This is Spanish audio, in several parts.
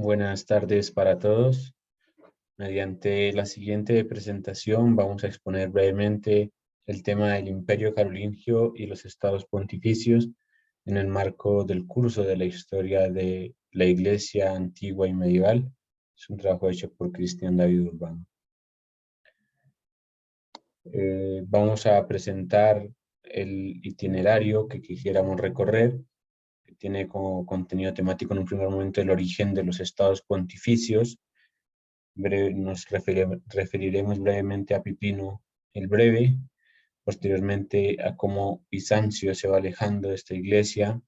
Buenas tardes para todos. Mediante la siguiente presentación vamos a exponer brevemente el tema del Imperio Carolingio y los estados pontificios en el marco del curso de la historia de la Iglesia antigua y medieval. Es un trabajo hecho por Cristian David Urbano. Vamos a presentar el itinerario que quisiéramos recorrer, que tiene como contenido temático en un primer momento el origen de los estados pontificios. Nos referiremos brevemente a Pipino el Breve, posteriormente a cómo Bizancio se va alejando de esta iglesia.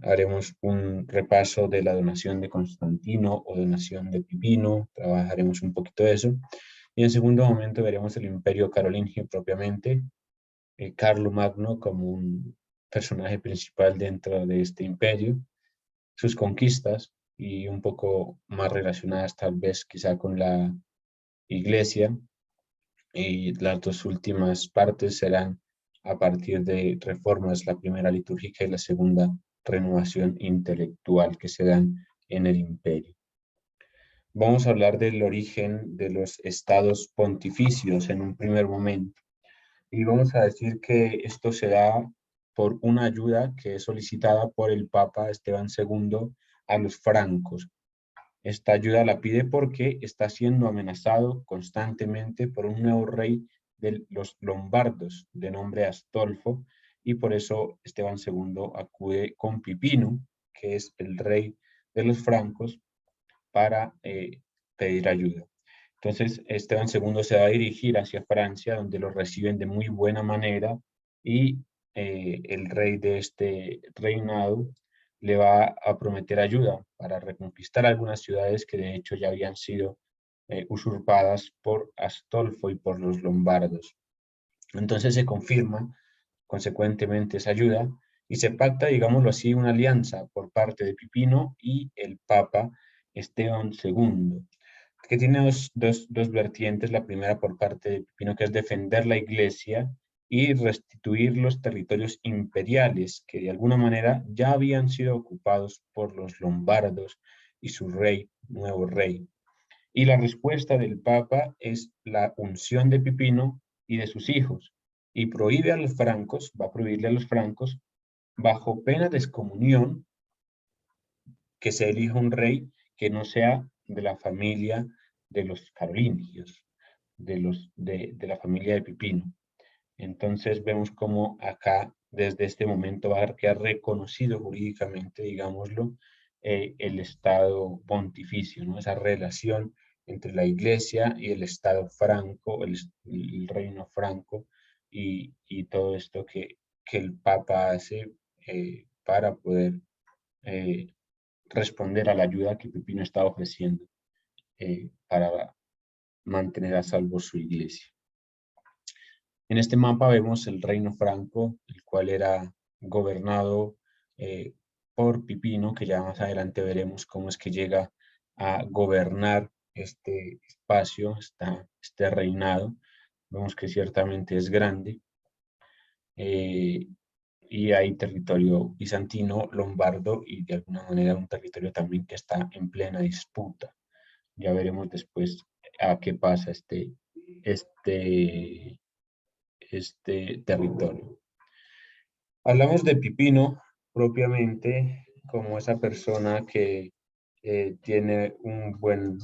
Haremos un repaso de la donación de Constantino o donación de Pipino, trabajaremos un poquito de eso. Y en segundo momento veremos el Imperio Carolingio propiamente, Carlo Magno como un personaje principal dentro de este imperio, sus conquistas y un poco más relacionadas tal vez quizá con la iglesia, y las dos últimas partes serán a partir de reformas, la primera litúrgica y la segunda renovación intelectual que se dan en el imperio. Vamos a hablar del origen de los estados pontificios en un primer momento y vamos a decir que esto se da por una ayuda que es solicitada por el Papa Esteban II a los francos. Esta ayuda la pide porque está siendo amenazado constantemente por un nuevo rey de los lombardos de nombre Astolfo, y por eso Esteban II acude con Pipino, que es el rey de los francos, para pedir ayuda. Entonces Esteban II se va a dirigir hacia Francia, donde lo reciben de muy buena manera, y el rey de este reinado le va a prometer ayuda para reconquistar algunas ciudades que de hecho ya habían sido usurpadas por Astolfo y por los lombardos. Entonces se confirma consecuentemente esa ayuda y se pacta, digámoslo así, una alianza por parte de Pipino y el Papa Esteban II, que tiene dos vertientes. La primera por parte de Pipino, que es defender la iglesia y restituir los territorios imperiales que de alguna manera ya habían sido ocupados por los lombardos y su rey, nuevo rey. Y la respuesta del Papa es la unción de Pipino y de sus hijos, y prohíbe a los francos, va a prohibirle a los francos, bajo pena de excomunión, que se elija un rey que no sea de la familia de los carolingios, de la familia de Pipino. Entonces vemos cómo acá, desde este momento, va a quedar reconocido jurídicamente, digámoslo, el Estado pontificio, ¿no? Esa relación entre la Iglesia y el Estado franco, el reino franco, y todo esto que el Papa hace para poder eh, responder a la ayuda que Pipino estaba ofreciendo para mantener a salvo su iglesia. En este mapa vemos el reino franco, el cual era gobernado eh, por Pipino, que ya más adelante veremos cómo es que llega a gobernar este espacio, este reinado. Vemos que ciertamente es grande. Y hay territorio bizantino, lombardo y de alguna manera un territorio también que está en plena disputa. Ya veremos después a qué pasa este, este territorio. Hablamos de Pipino propiamente como esa persona que tiene un buen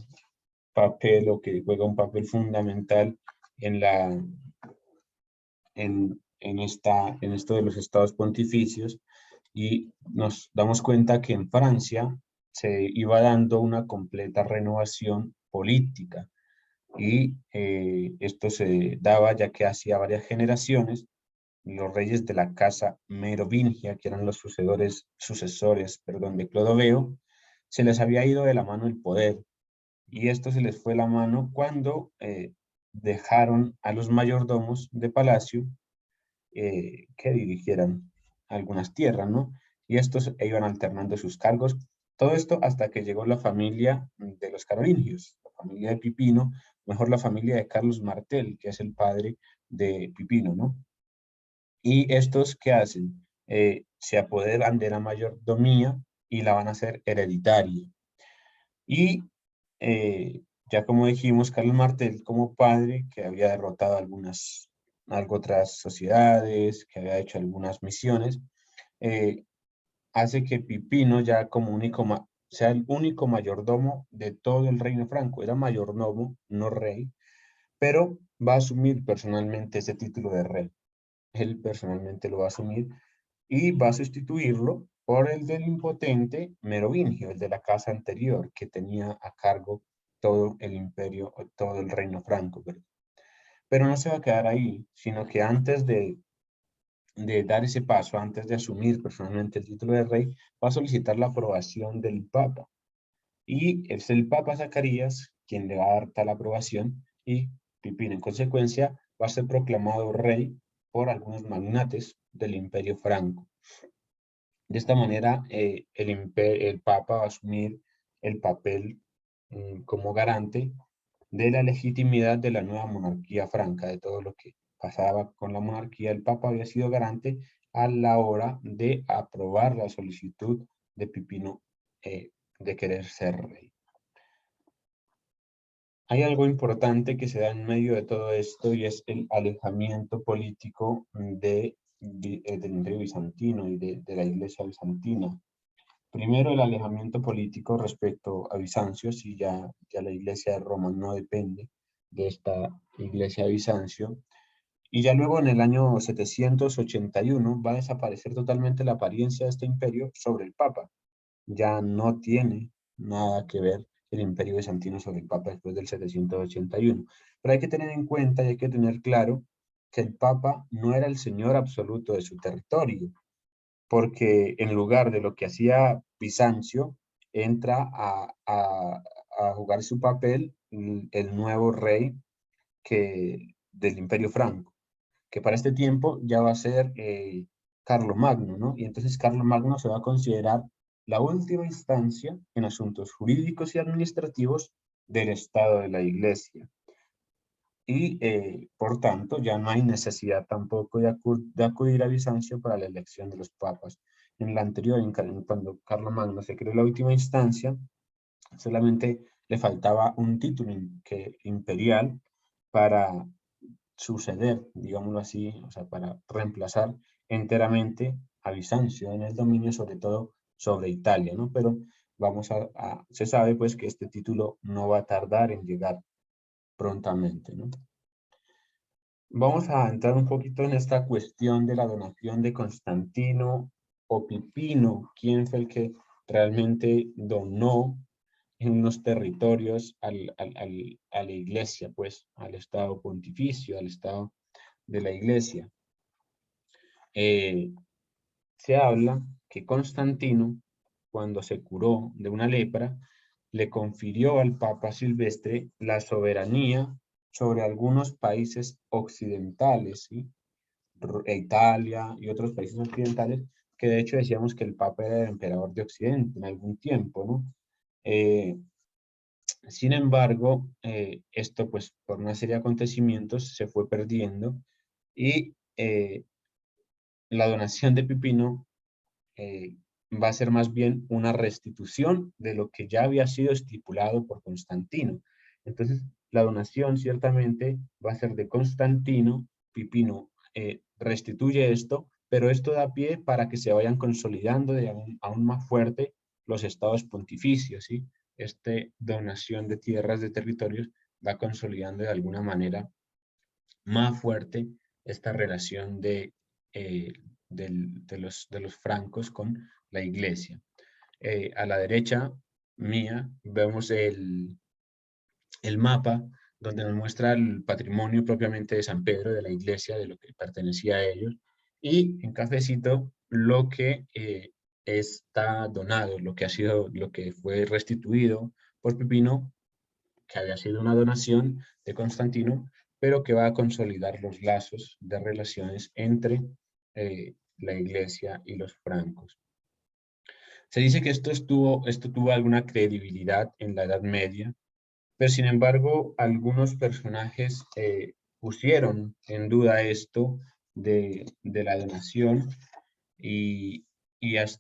papel o que juega un papel fundamental en en esto de los estados pontificios, y nos damos cuenta que en Francia se iba dando una completa renovación política, y esto se daba ya que hacía varias generaciones los reyes de la casa merovingia, que eran los sucesores de Clodoveo, se les había ido de la mano el poder, y esto se les fue la mano cuando dejaron a los mayordomos de palacio que dirigieran algunas tierras, ¿no? Y estos iban alternando sus cargos. Todo esto hasta que llegó la familia de los carolingios, la familia de Pipino, mejor la familia de Carlos Martel, que es el padre de Pipino, ¿no? Y estos, ¿qué hacen? Se apoderan de la mayordomía y la van a hacer hereditaria. Y ya como dijimos, Carlos Martel como padre, que había derrotado algo otras sociedades, que había hecho algunas misiones, hace que Pipino ya como sea el único mayordomo de todo el reino franco. Era mayordomo, no rey, pero va a asumir personalmente ese título de rey. Él personalmente lo va a asumir y va a sustituirlo por el del impotente Merovingio, el de la casa anterior, que tenía a cargo todo el imperio, todo el reino franco. Pero no se va a quedar ahí, sino que antes de dar ese paso, antes de asumir personalmente el título de rey, va a solicitar la aprobación del Papa. Y es el Papa Zacarías quien le va a dar tal aprobación y Pipino, en consecuencia, va a ser proclamado rey por algunos magnates del imperio franco. De esta manera, el Papa va a asumir el papel como garante de la legitimidad de la nueva monarquía franca, de todo lo que pasaba con la monarquía. El Papa había sido garante a la hora de aprobar la solicitud de Pipino de querer ser rey. Hay algo importante que se da en medio de todo esto y es el alejamiento político del Imperio Bizantino y de la Iglesia bizantina. Primero, el alejamiento político respecto a Bizancio, si ya la Iglesia de Roma no depende de esta Iglesia de Bizancio. Y ya luego en el año 781 va a desaparecer totalmente la apariencia de este imperio sobre el Papa. Ya no tiene nada que ver el imperio bizantino sobre el Papa después del 781. Pero hay que tener en cuenta y hay que tener claro que el Papa no era el señor absoluto de su territorio, porque en lugar de lo que hacía Bizancio, entra a jugar su papel el nuevo rey del Imperio Franco, que para este tiempo ya va a ser Carlomagno, ¿no? Y entonces Carlomagno se va a considerar la última instancia en asuntos jurídicos y administrativos del Estado de la Iglesia. Y por tanto ya no hay necesidad tampoco de acudir a Bizancio para la elección de los papas. En la anterior, cuando Carlomagno se creó la última instancia, solamente le faltaba un título imperial para suceder, digámoslo así, o sea, para reemplazar enteramente a Bizancio en el dominio, sobre todo sobre Italia, ¿no? Pero se sabe pues que este título no va a tardar en llegar prontamente, ¿no? Vamos a entrar un poquito en esta cuestión de la donación de Constantino o Pipino, quién fue el que realmente donó en unos territorios a la iglesia, pues, al Estado pontificio, al Estado de la iglesia. Se habla que Constantino, cuando se curó de una lepra, le confirió al Papa Silvestre la soberanía sobre algunos países occidentales, ¿sí? Italia y otros países occidentales, que de hecho decíamos que el Papa era el emperador de Occidente en algún tiempo, ¿no? Sin embargo, esto pues por una serie de acontecimientos se fue perdiendo y la donación de Pipino eh, va a ser más bien una restitución de lo que ya había sido estipulado por Constantino. Entonces, la donación ciertamente va a ser de Constantino. Pipino restituye esto, pero esto da pie para que se vayan consolidando aún más fuerte los estados pontificios, ¿sí? Esta donación de tierras, de territorios, va consolidando de alguna manera más fuerte esta relación eh, de los francos con la iglesia. A la derecha mía vemos el mapa donde nos muestra el patrimonio propiamente de San Pedro, de la iglesia, de lo que pertenecía a ellos, y en cafecito lo que está donado, lo que fue restituido por Pipino, que había sido una donación de Constantino, pero que va a consolidar los lazos de relaciones entre la iglesia y los francos. Se dice que esto tuvo alguna credibilidad en la Edad Media, pero sin embargo algunos personajes pusieron en duda esto de la donación y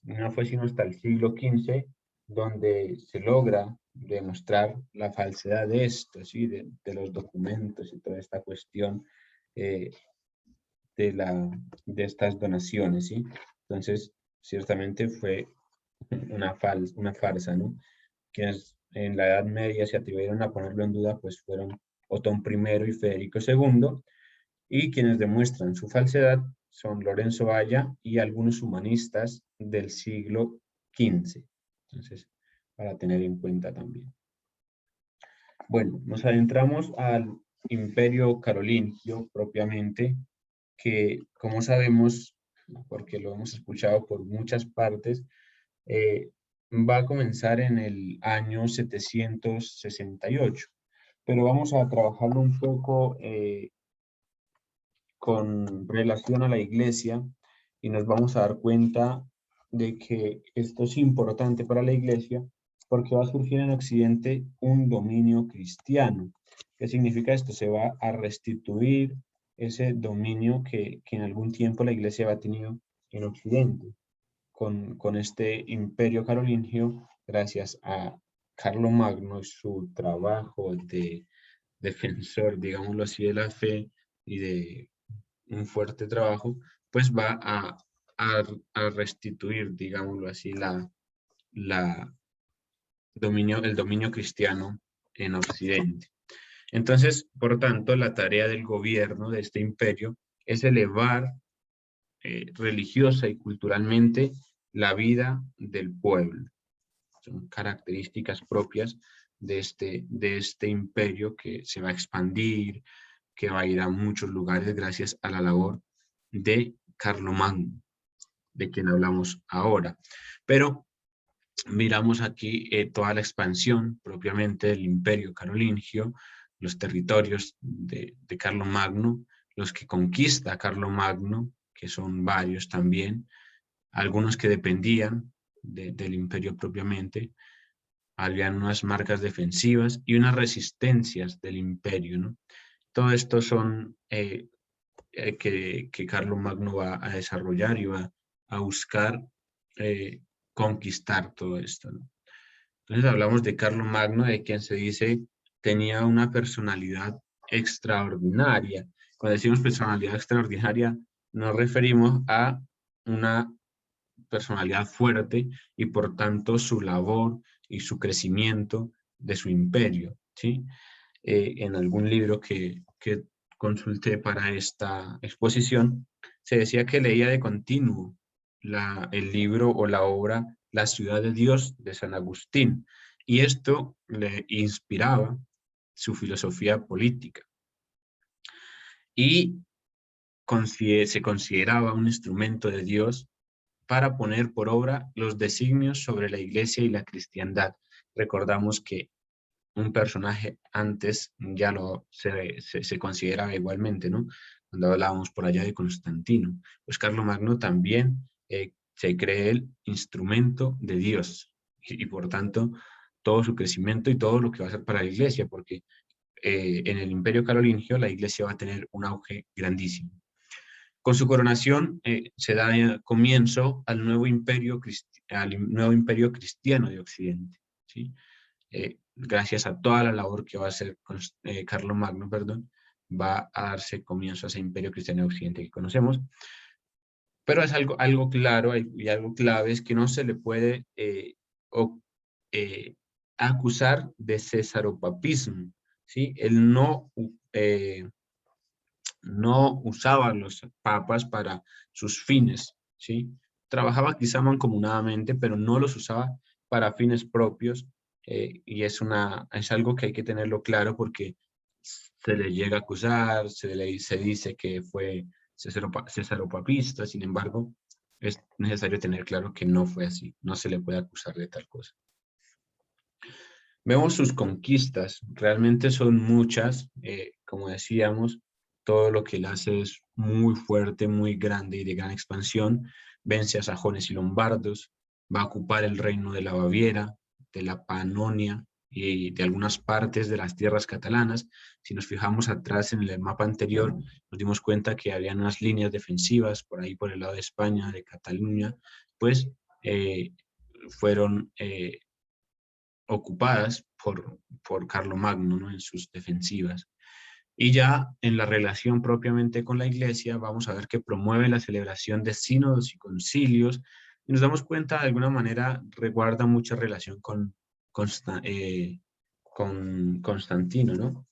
no fue sino hasta el siglo XV donde se logra demostrar la falsedad de esto, ¿sí? De los documentos y toda esta cuestión eh, de estas donaciones, ¿sí? Entonces, ciertamente fue una farsa, ¿no? Quienes en la Edad Media se atrevieron a ponerlo en duda, pues fueron Otón I y Federico II, y quienes demuestran su falsedad son Lorenzo Valla y algunos humanistas del siglo XV. Entonces, para tener en cuenta también. Bueno, nos adentramos al Imperio Carolingio propiamente, que como sabemos, porque lo hemos escuchado por muchas partes, eh, va a comenzar en el año 768, pero vamos a trabajarlo un poco con relación a la iglesia y nos vamos a dar cuenta de que esto es importante para la iglesia porque va a surgir en Occidente un dominio cristiano. ¿Qué significa esto? Se va a restituir ese dominio que en algún tiempo la iglesia ha tenido en Occidente con este imperio carolingio, gracias a Carlomagno y su trabajo de defensor, digámoslo así, de la fe y de un fuerte trabajo, pues va a restituir, digámoslo así, la el dominio cristiano en Occidente. Entonces, por tanto, la tarea del gobierno de este imperio es elevar religiosa y culturalmente la vida del pueblo. Son características propias de este imperio que se va a expandir, que va a ir a muchos lugares gracias a la labor de Carlomagno, de quien hablamos ahora. Pero miramos aquí toda la expansión propiamente del imperio carolingio, los territorios de Carlomagno, los que conquista Carlomagno, que son varios también, algunos que dependían del imperio propiamente, habían unas marcas defensivas y unas resistencias del imperio, ¿no? Todo esto son que Carlomagno va a desarrollar y va a buscar eh, conquistar todo esto, ¿no? Entonces hablamos de Carlomagno, de quien se dice tenía una personalidad extraordinaria. Cuando decimos personalidad extraordinaria, nos referimos a una personalidad fuerte y por tanto su labor y su crecimiento de su imperio, ¿sí? En algún libro que consulté para esta exposición, se decía que leía de continuo el libro o la obra La ciudad de Dios de San Agustín, y esto le inspiraba su filosofía política y se consideraba un instrumento de Dios para poner por obra los designios sobre la iglesia y la cristiandad. Recordamos que un personaje antes ya se consideraba igualmente, ¿no? Cuando hablábamos por allá de Constantino. Pues Carlomagno también se cree el instrumento de Dios y por tanto todo su crecimiento y todo lo que va a hacer para la iglesia, porque en el Imperio Carolingio la iglesia va a tener un auge grandísimo. Con su coronación se da comienzo al nuevo imperio cristiano de Occidente, ¿sí? Gracias a toda la labor que va a hacer Carlomagno, perdón, va a darse comienzo a ese imperio cristiano de Occidente que conocemos. Pero es algo claro y algo clave es que no se le puede eh, acusar de cesaropapismo, ¿sí? Él no usaba a los papas para sus fines, ¿sí? Trabajaba quizá mancomunadamente, pero no los usaba para fines propios, y es algo que hay que tenerlo claro porque se le llega a acusar, se dice que fue cesaropapista, sin embargo, es necesario tener claro que no fue así, no se le puede acusar de tal cosa. Vemos sus conquistas, realmente son muchas, como decíamos, todo lo que él hace es muy fuerte, muy grande y de gran expansión. Vence a sajones y lombardos, va a ocupar el reino de la Baviera, de la Panonia y de algunas partes de las tierras catalanas. Si nos fijamos atrás en el mapa anterior, nos dimos cuenta que había unas líneas defensivas por ahí por el lado de España, de Cataluña, pues fueron ocupadas por Carlomagno, ¿no? En sus defensivas. Y ya en la relación propiamente con la Iglesia, vamos a ver que promueve la celebración de sínodos y concilios, y nos damos cuenta, de alguna manera, reguarda mucha relación con Constantino, ¿no?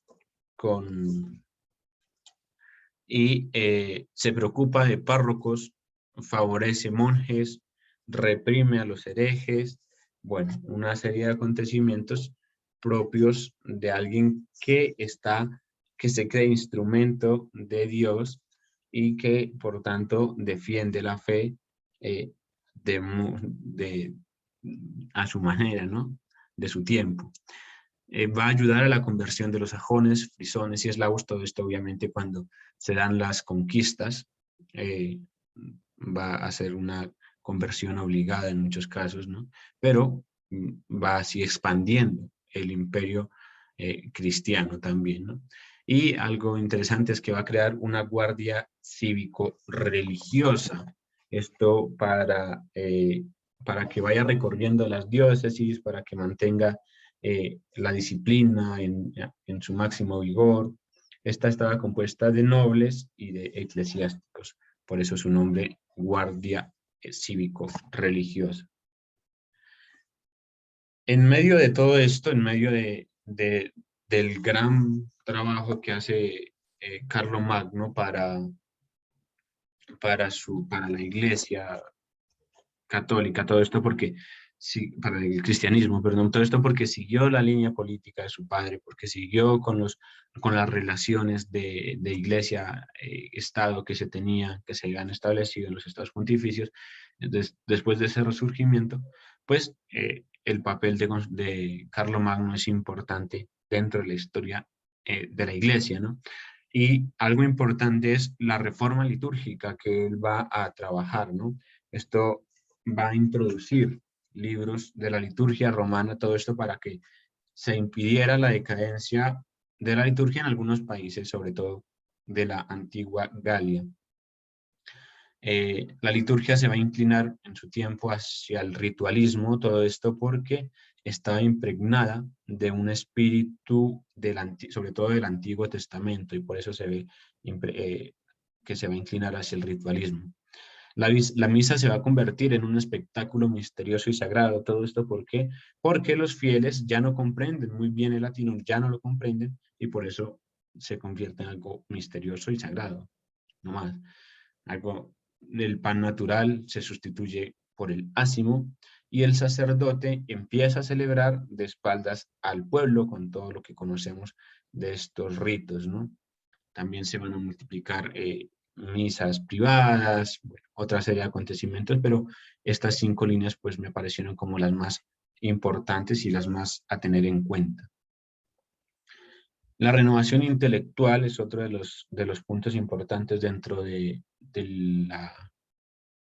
Se preocupa de párrocos, favorece monjes, reprime a los herejes, bueno, una serie de acontecimientos propios de alguien que se cree instrumento de Dios y que por tanto defiende la fe eh, de, a su manera, ¿no? De su tiempo. Va a ayudar a la conversión de los sajones, frisones y eslavos, todo esto obviamente cuando se dan las conquistas, eh, va a ser una conversión obligada en muchos casos, ¿no? Pero va así expandiendo el imperio cristiano también, ¿no? Y algo interesante es que va a crear una guardia cívico-religiosa, esto para que vaya recorriendo las diócesis, para que mantenga la disciplina en su máximo vigor. Esta estaba compuesta de nobles y de eclesiásticos, por eso su nombre, guardia cívico-religiosa. En medio de todo esto, en medio del gran trabajo que hace Carlomagno para la Iglesia católica, todo esto porque, para el cristianismo, perdón, todo esto porque siguió la línea política de su padre, porque siguió con las relaciones de iglesia-estado que se habían establecido en los estados pontificios. Entonces, después de ese resurgimiento, pues el papel de Carlomagno es importante dentro de la historia de la iglesia, ¿no? Y algo importante es la reforma litúrgica que él va a trabajar, ¿no? Esto va a introducir libros de la liturgia romana, todo esto para que se impidiera la decadencia de la liturgia en algunos países, sobre todo de la antigua Galia. La liturgia se va a inclinar en su tiempo hacia el ritualismo, todo esto porque estaba impregnada de un espíritu, sobre todo del Antiguo Testamento, y por eso se ve que se va a inclinar hacia el ritualismo. La misa se va a convertir en un espectáculo misterioso y sagrado. ¿Todo esto por qué? Porque los fieles ya no comprenden muy bien el latino, ya no lo comprenden, y por eso se convierte en algo misterioso y sagrado, no más. El pan natural se sustituye por el ácimo, y el sacerdote empieza a celebrar de espaldas al pueblo con todo lo que conocemos de estos ritos, ¿no? También se van a multiplicar misas privadas, bueno, otra serie de acontecimientos, pero estas 5 líneas pues me parecieron como las más importantes y las más a tener en cuenta. La renovación intelectual es otro de los puntos importantes dentro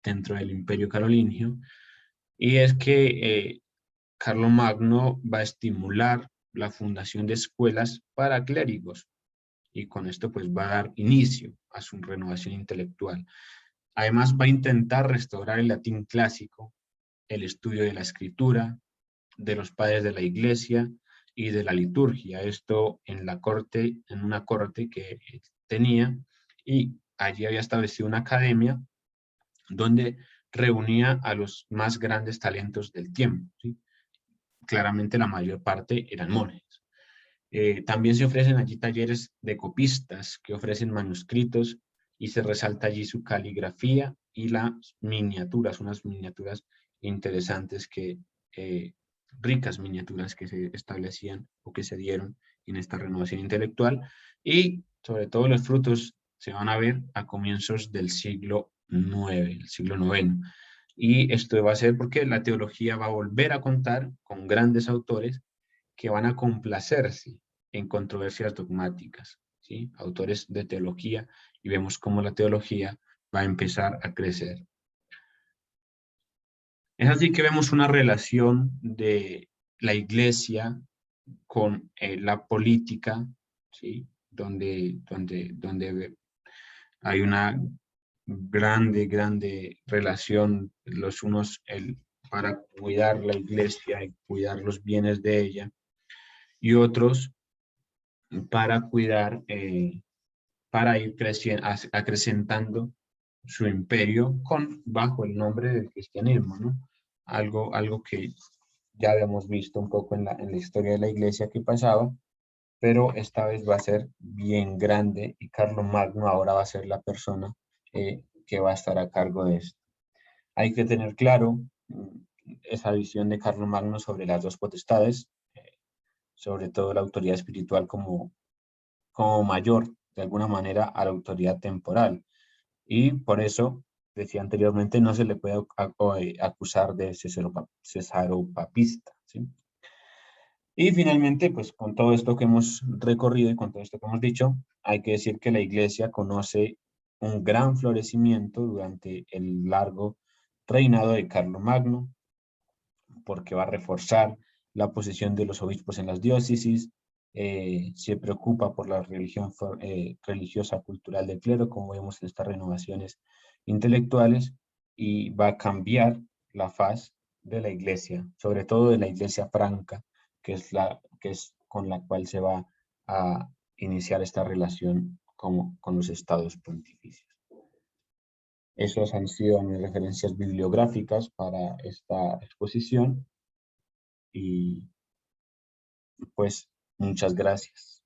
dentro del Imperio Carolingio, y es que Carlomagno va a estimular la fundación de escuelas para clérigos, y con esto pues va a dar inicio a su renovación intelectual. Además va a intentar restaurar el latín clásico, el estudio de la escritura, de los padres de la iglesia y de la liturgia. Esto en una corte que tenía, y allí había establecido una academia donde reunía a los más grandes talentos del tiempo, ¿sí? Claramente la mayor parte eran monjes. También se ofrecen allí talleres de copistas que ofrecen manuscritos, y se resalta allí su caligrafía y las miniaturas, unas miniaturas interesantes ricas miniaturas que se establecían o que se dieron en esta renovación intelectual, y sobre todo los frutos se van a ver a comienzos del siglo IX, el siglo IX. Y esto va a ser porque la teología va a volver a contar con grandes autores que van a complacerse en controversias dogmáticas, ¿sí? Autores de teología, y vemos cómo la teología va a empezar a crecer. Es así que vemos una relación de la iglesia con la política, ¿sí? Donde hay una grande relación, los unos, para cuidar la iglesia y cuidar los bienes de ella, y otros para cuidar, para ir acrecentando su imperio bajo el nombre del cristianismo, ¿no? Algo que ya habíamos visto un poco en la historia de la iglesia que pasaba, pero esta vez va a ser bien grande y Carlomagno ahora va a ser la persona que va a estar a cargo de esto. Hay que tener claro esa visión de Carlomagno sobre las dos potestades, sobre todo la autoridad espiritual como mayor, de alguna manera, a la autoridad temporal. Y por eso, decía anteriormente, no se le puede acusar de cesaropapista, ¿sí? Y finalmente, pues con todo esto que hemos recorrido y con todo esto que hemos dicho, hay que decir que la iglesia conoce un gran florecimiento durante el largo reinado de Carlomagno, porque va a reforzar la posición de los obispos en las diócesis, se preocupa por la religión religiosa cultural del clero, como vemos en estas renovaciones intelectuales, y va a cambiar la faz de la iglesia, sobre todo de la iglesia franca, que es con la cual se va a iniciar esta relación con los estados pontificios. Esas han sido mis referencias bibliográficas para esta exposición y pues muchas gracias.